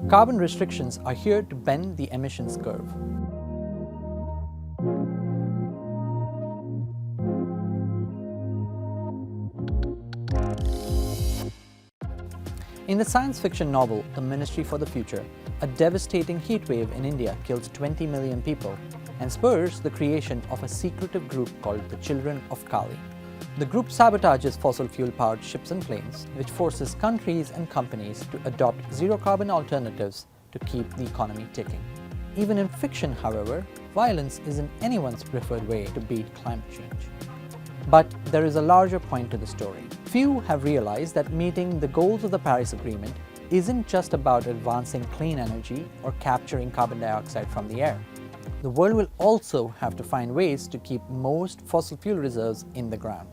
Carbon restrictions are here to bend the emissions curve. In the science fiction novel The Ministry for the Future, a devastating heatwave in India kills 20 million people and spurs the creation of a secretive group called the Children of Kali. The group sabotages fossil fuel-powered ships and planes, which forces countries and companies to adopt zero-carbon alternatives to keep the economy ticking. Even in fiction, however, violence isn't anyone's preferred way to beat climate change. But there is a larger point to the story. Few have realized that meeting the goals of the Paris Agreement isn't just about advancing clean energy or capturing carbon dioxide from the air. The world will also have to find ways to keep most fossil fuel reserves in the ground.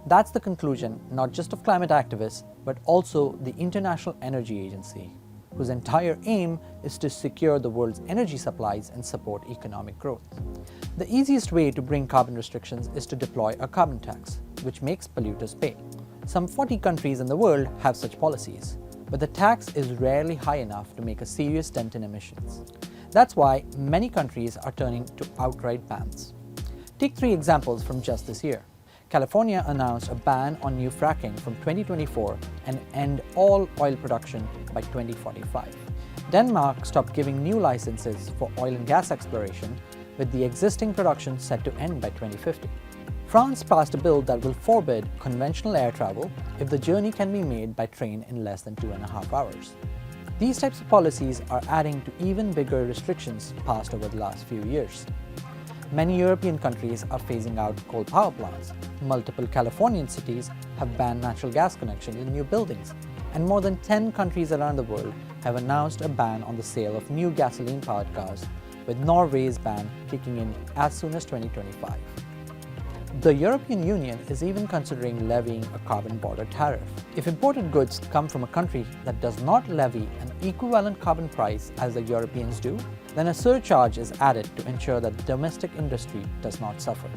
That's the conclusion not just of climate activists, but also the International Energy Agency, whose entire aim is to secure the world's energy supplies and support economic growth. The easiest way to bring carbon restrictions is to deploy a carbon tax, which makes polluters pay. Some 40 countries in the world have such policies, but the tax is rarely high enough to make a serious dent in emissions. That's why many countries are turning to outright bans. Take 3 examples from just this year. California announced a ban on new fracking from 2024 and end all oil production by 2045. Denmark stopped giving new licenses for oil and gas exploration, with the existing production set to end by 2050. France passed a bill that will forbid conventional air travel if the journey can be made by train in less than 2.5 hours. These types of policies are adding to even bigger restrictions passed over the last few years. Many European countries are phasing out coal power plants. Multiple Californian cities have banned natural gas connections in new buildings, and more than 10 countries around the world have announced a ban on the sale of new gasoline-powered cars, with Norway's ban kicking in as soon as 2025. The European Union is even considering levying a carbon border tariff. If imported goods come from a country that does not levy an equivalent carbon price as the Europeans do, then a surcharge is added to ensure that the domestic industry does not suffer.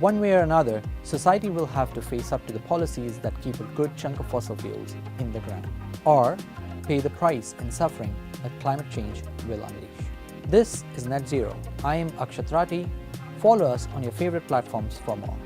One way or another, society will have to face up to the policies that keep a good chunk of fossil fuels in the ground, or pay the price in suffering that climate change will unleash. This is Net Zero. I am Akshat Rathi. Follow us on your favorite platforms for more.